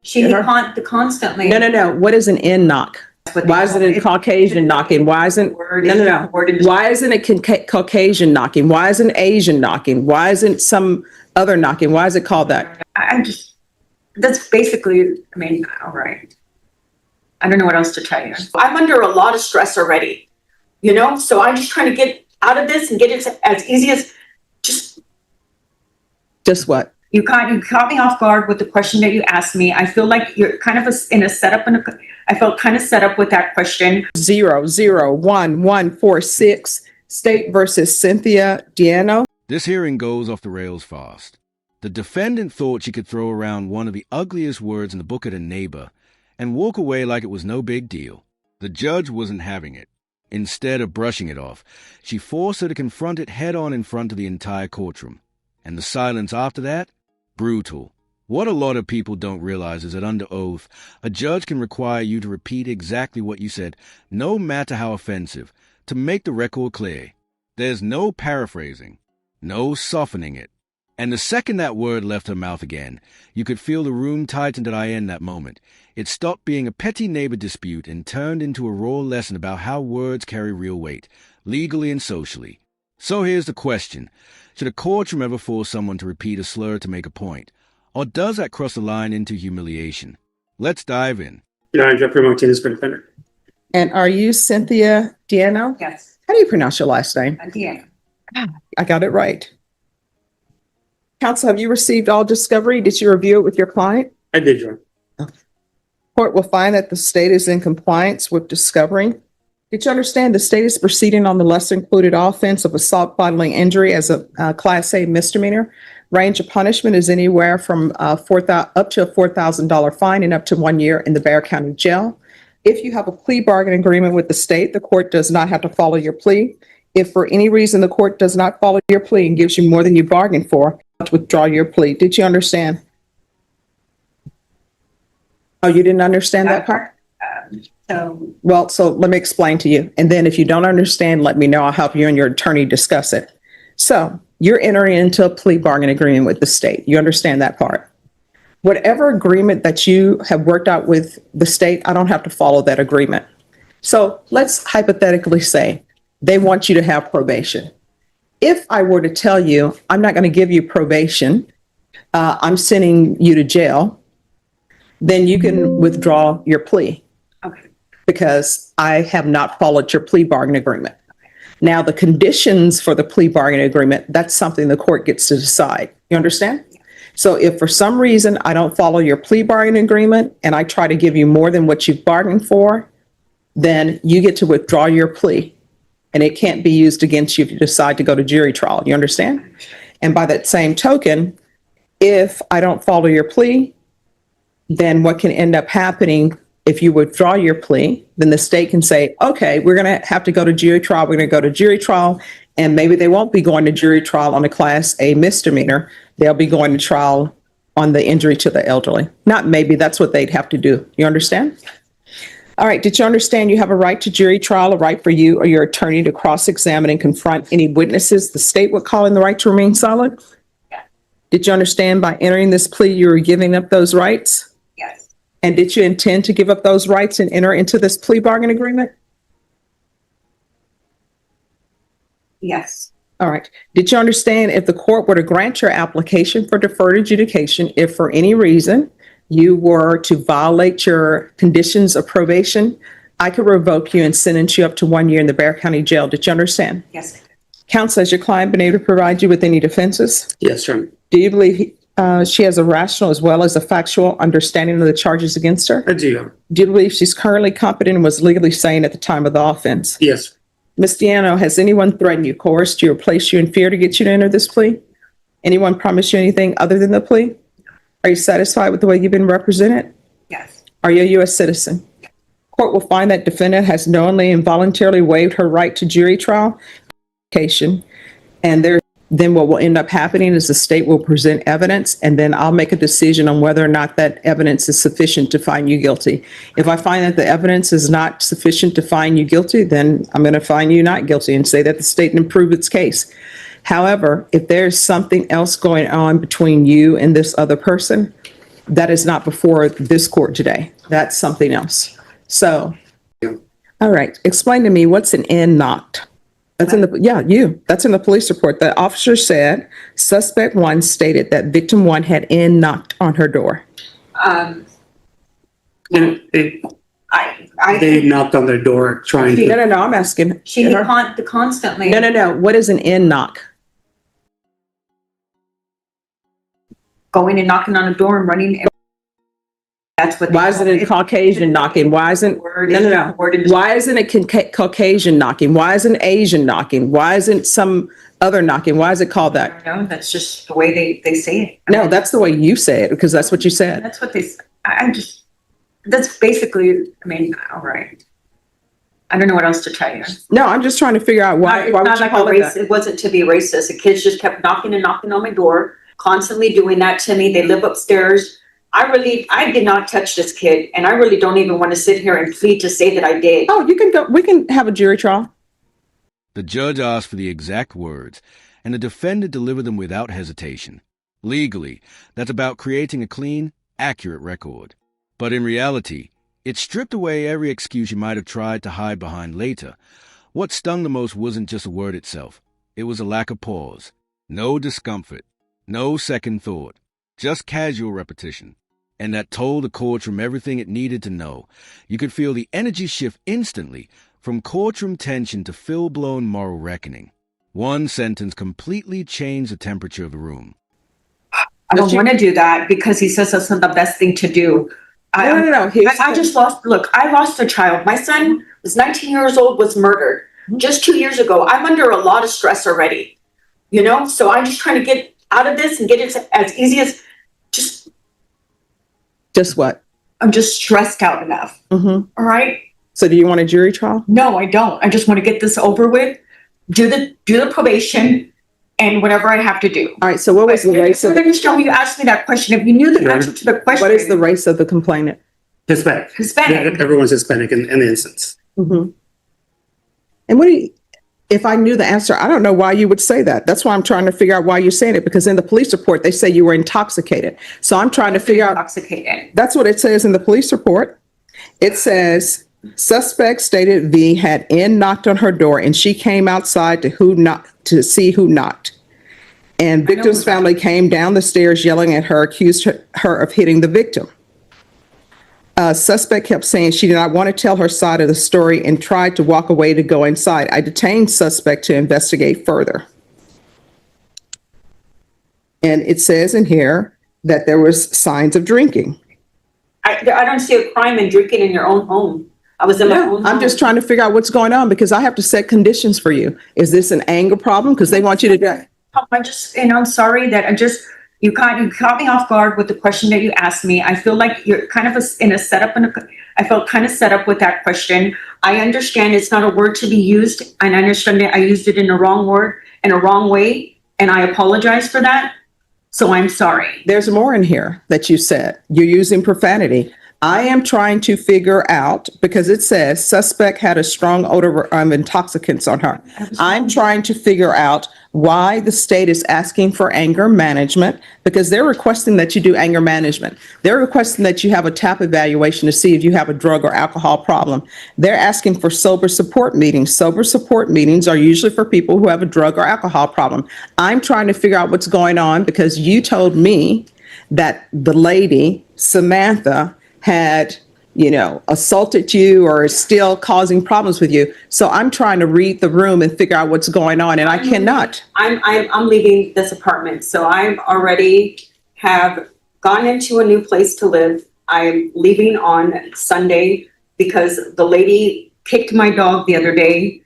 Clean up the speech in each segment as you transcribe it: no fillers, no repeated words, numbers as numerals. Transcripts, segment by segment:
Constantly. No. What is an in knock? Why isn't it Caucasian knocking? Why isn't no? Why isn't it Caucasian knocking? Why isn't Asian knocking? Why isn't some other knocking? Why is it called that? That's basically, I mean, all right. I don't know what else to tell you. I'm under a lot of stress already, so I'm just trying to get out of this and get it as easy as just what? You caught me off guard with the question that you asked me. I feel like you're kind of in a setup. I felt kind of set up with that question. 0011146 State versus Cynthia Diano. This hearing goes off the rails fast. The defendant thought she could throw around one of the ugliest words in the book at a neighbor and walk away like it was no big deal. The judge wasn't having it. Instead of brushing it off, she forced her to confront it head-on in front of the entire courtroom. And the silence after that? Brutal. What a lot of people don't realize is that under oath, a judge can require you to repeat exactly what you said, no matter how offensive, to make the record clear. There's no paraphrasing, no softening it. And the second that word left her mouth again, you could feel the room tighten at in that moment. It stopped being a petty neighbor dispute and turned into a raw lesson about how words carry real weight, legally and socially. So here's the question. Should a courtroom ever force someone to repeat a slur to make a point? Or does that cross the line into humiliation? Let's dive in. Jeffrey Martinez for defender. And are you Cynthia Diano? Yes. How do you pronounce your last name? Diano. I got it right. Counsel, have you received all discovery? Did you review it with your client? I did, Your Honor. Court will find that the state is in compliance with discovery. Did you understand the state is proceeding on the lesser included offense of assault bodily injury as a Class A misdemeanor? Range of punishment is anywhere from up to a $4,000 fine and up to 1 year in the Bexar County Jail. If you have a plea bargain agreement with the state, the court does not have to follow your plea. If for any reason the court does not follow your plea and gives you more than you bargained for, to withdraw your plea. Did you understand? Oh, you didn't understand that part? So let me explain to you. And then if you don't understand, let me know. I'll help you and your attorney discuss it. So you're entering into a plea bargain agreement with the state. You understand that part? Whatever agreement that you have worked out with the state, I don't have to follow that agreement. So let's hypothetically say they want you to have probation. If I were to tell you, I'm not going to give you probation, I'm sending you to jail, then you can withdraw your plea. Okay. Because I have not followed your plea bargain agreement. Now, the conditions for the plea bargain agreement, that's something the court gets to decide. You understand? Yeah. So if for some reason I don't follow your plea bargain agreement and I try to give you more than what you've bargained for, then you get to withdraw your plea. And it can't be used against you if you decide to go to jury trial. You understand? And by that same token, if I don't follow your plea, then what can end up happening if you withdraw your plea, then the state can say, okay, we're going to have to go to jury trial. We're going to go to jury trial. And maybe they won't be going to jury trial on a Class A misdemeanor. They'll be going to trial on the injury to the elderly. Not maybe, that's what they'd have to do. You understand? All right. Did you understand you have a right to jury trial, a right for you or your attorney to cross-examine and confront any witnesses the state would call in the right to remain silent? Yeah. Did you understand by entering this plea, you were giving up those rights? Yes. And did you intend to give up those rights and enter into this plea bargain agreement? Yes. All right. Did you understand if the court were to grant your application for deferred adjudication, if for any reason you were to violate your conditions of probation, I could revoke you and sentence you up to 1 year in the Bexar County Jail. Did you understand? Yes. Counsel, has your client been able to provide you with any defenses? Yes, Your Honor. Do you believe she has a rational as well as a factual understanding of the charges against her? I do, Your Honor. Do you believe she's currently competent and was legally sane at the time of the offense? Yes. Ms. Diano, has anyone threatened you, coerced you, or placed you in fear to get you to enter this plea? Anyone promised you anything other than the plea? Are you satisfied with the way you've been represented? Yes. Are you a U.S. citizen? Court will find that defendant has knowingly and voluntarily waived her right to jury trial, and then what will end up happening is the state will present evidence, and then I'll make a decision on whether or not that evidence is sufficient to find you guilty. If I find that the evidence is not sufficient to find you guilty, then I'm going to find you not guilty and say that the state can prove its case. However, if there's something else going on between you and this other person, That is not before this court today. That's something else. So, Yeah. all right, explain to me what's an in knocked? That's in the, that's in the police report. The officer said suspect one stated that victim one had in knocked on her door. And they I, knocked on their door trying No, to, no, I'm asking. She constantly. No. What is an in knock? Going and knocking on a door and running. That's what. Why isn't it Caucasian knocking? Why isn't, no. Why isn't it Caucasian knocking? Why isn't Asian knocking? Why isn't some other knocking? Why is it called I that? don't know, that's just the way they say it. No, that's the way you say it, because that's what you said. That's what that's basically, all right. I don't know what else to tell you. No, I'm just trying to figure out why It's would not you like call a it race, that? it wasn't to be racist. The kids just kept knocking and knocking on my door, constantly doing that to me. They live upstairs. I did not touch this kid, and I really don't even want to sit here and plead to say that I did. Oh, you can go, we can have a jury trial. The judge asked for the exact words, and the defendant delivered them without hesitation. Legally, that's about creating a clean, accurate record. But in reality, it stripped away every excuse you might have tried to hide behind later. What stung the most wasn't just the word itself. It was a lack of pause. No discomfort. No second thought. Just casual repetition. And that told the courtroom everything it needed to know. You could feel the energy shift instantly, from courtroom tension to full-blown moral reckoning. One sentence completely changed the temperature of the room. I don't want to do that because he says that's not the best thing to do. No. I just I lost a child. My son was 19 years old, was murdered just 2 years ago. I'm under a lot of stress already, so I'm just trying to get out of this and get it as easy as Just what? I'm just stressed out enough. Mm-hmm. All right. So do you want a jury trial? No, I don't. I just want to get this over with, do the probation and whatever I have to do. All right, so what was the race of, You asked me that question. If you knew the answer to the question. what is the race of the complainant? Hispanic. Hispanic. Everyone's Hispanic in the instance. Mm-hmm. And if I knew the answer, I don't know why you would say that. That's why I'm trying to figure out why you're saying it, because in the police report, they say you were intoxicated. So I'm trying to figure out, Intoxicated. that's what it says in the police report. It says, suspect stated V had knocked on her door and she came outside to see who knocked. And victim's family came down the stairs yelling at her, accused her of hitting the victim. Suspect kept saying she did not want to tell her side of the story and tried to walk away to go inside. I detained suspect to investigate further. And it says in here that there was signs of drinking. I don't see a crime in drinking in your own home. I was in my own home. I'm just trying to figure out what's going on because I have to set conditions for you. Is this an anger problem? Because they want you to do. I'm sorry that you caught me off guard with the question that you asked me. I feel like you're kind of in a setup, I felt kind of set up with that question. I understand it's not a word to be used, and I understand that I used it in the wrong word, in a wrong way, and I apologize for that. So I'm sorry. There's more in here that you said. You're using profanity. I am trying to figure out, because it says suspect had a strong odor of intoxicants on her. I'm trying to figure out why the state is asking for anger management, because they're requesting that you do anger management. They're requesting that you have a TAP evaluation to see if you have a drug or alcohol problem. They're asking for sober support meetings. Sober support meetings are usually for people who have a drug or alcohol problem. I'm trying to figure out what's going on because you told me that the lady, Samantha, had, assaulted you or is still causing problems with you. So I'm trying to read the room and figure out what's going on, and I cannot. I'm leaving this apartment, so I'm already have gone into a new place to live. I'm leaving on Sunday because the lady kicked my dog the other day,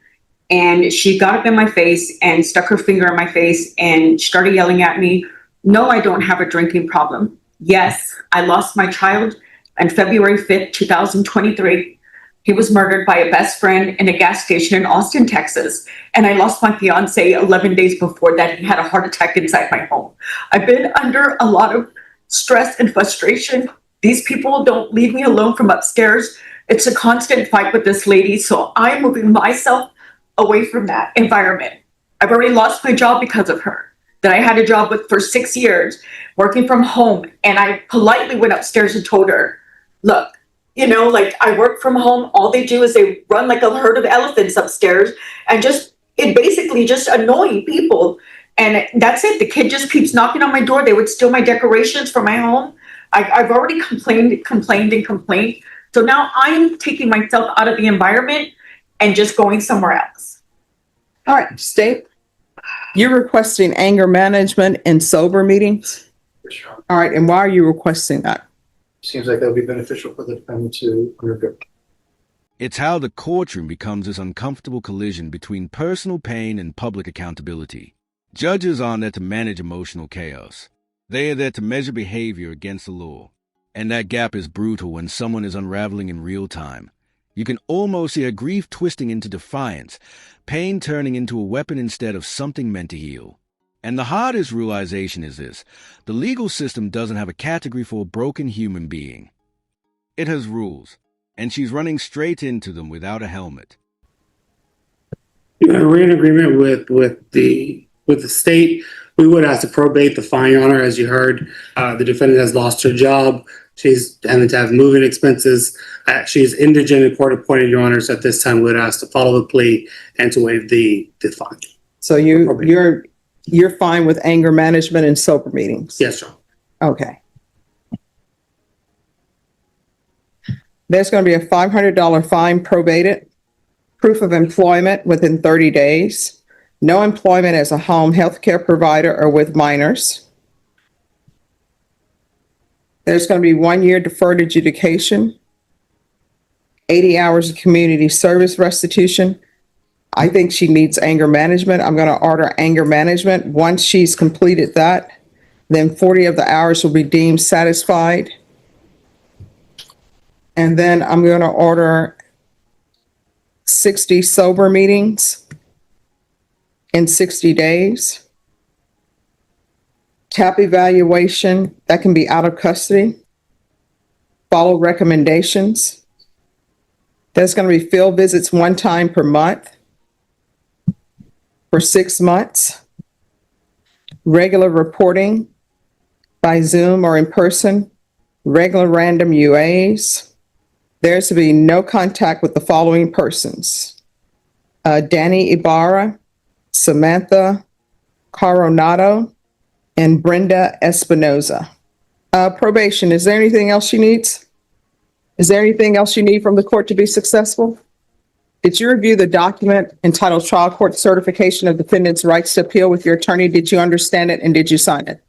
and she got up in my face and stuck her finger in my face and started yelling at me. No, I don't have a drinking problem. Yes, I lost my child on February 5th, 2023. He was murdered by a best friend in a gas station in Austin, Texas. And I lost my fiance 11 days before that. He had a heart attack inside my home. I've been under a lot of stress and frustration. These people don't leave me alone from upstairs. It's a constant fight with this lady. So I'm moving myself away from that environment. I've already lost my job because of her. that I had a job with for 6 years, working from home. And I politely went upstairs and told her, look, like I work from home. All they do is they run like a herd of elephants upstairs and it basically just annoying people. And that's it. The kid just keeps knocking on my door. They would steal my decorations from my home. I've already complained. So now I'm taking myself out of the environment and just going somewhere else. All right, state, you're requesting anger management in sober meetings? Sure. All right, and why are you requesting that? Seems like that would be beneficial for the defendant to undergo. It's how the courtroom becomes this uncomfortable collision between personal pain and public accountability. Judges aren't there to manage emotional chaos. They are there to measure behavior against the law. And that gap is brutal when someone is unraveling in real time. You can almost see a grief twisting into defiance, pain turning into a weapon instead of something meant to heal. And the hardest realization is this: the legal system doesn't have a category for a broken human being. It has rules, and she's running straight into them without a helmet. We're in agreement with the state. We would ask to probate the fine, Your Honor. As you heard, the defendant has lost her job. She's having to have moving expenses. She's indigent and court appointed, Your Honors. At this time, we would ask to follow the plea and to waive the fine. So you're fine with anger management in sober meetings? Yes, Your Honor. Okay. There's going to be a $500 fine probated, proof of employment within 30 days, no employment as a home health care provider or with minors. There's going to be 1 year deferred adjudication, 80 hours of community service restitution. I think she needs anger management. I'm going to order anger management. Once she's completed that, then 40 of the hours will be deemed satisfied. And then I'm going to order 60 sober meetings in 60 days. TAP evaluation, that can be out of custody. Follow recommendations. There's going to be field visits 1 time per month for 6 months. Regular reporting by Zoom or in person. Regular random UAs. There's to be no contact with the following persons: Danny Ibarra, Samantha Coronado, and Brenda Espinoza. Probation, is there anything else she needs? Is there anything else you need from the court to be successful? Did you review the document entitled Trial Court Certification of Defendant's Rights to Appeal with your attorney? Did you understand it and did you sign it?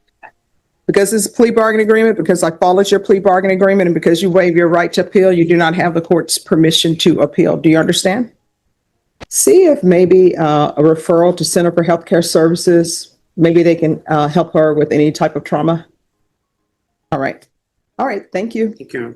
Because it's a plea bargain agreement, because I followed your plea bargain agreement, and because you waive your right to appeal, you do not have the court's permission to appeal. Do you understand? See if maybe a referral to Center for Healthcare Services, maybe they can help her with any type of trauma. All right. All right. Thank you. Thank you.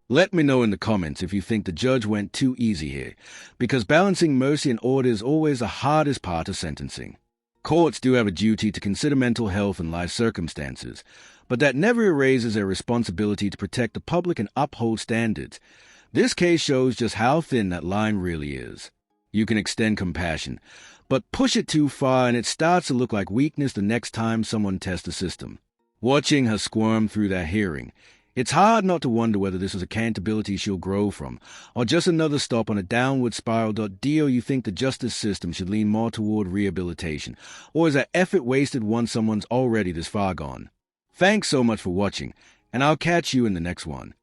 Let me know in the comments if you think the judge went too easy here, because balancing mercy and order is always the hardest part of sentencing. Courts do have a duty to consider mental health and life circumstances, but that never erases their responsibility to protect the public and uphold standards. This case shows just how thin that line really is. You can extend compassion, but push it too far and it starts to look like weakness the next time someone tests the system. Watching her squirm through that hearing, it's hard not to wonder whether this is accountability she'll grow from, or just another stop on a downward spiral. Do you think the justice system should lean more toward rehabilitation, or is that effort wasted once someone's already this far gone? Thanks so much for watching, and I'll catch you in the next one.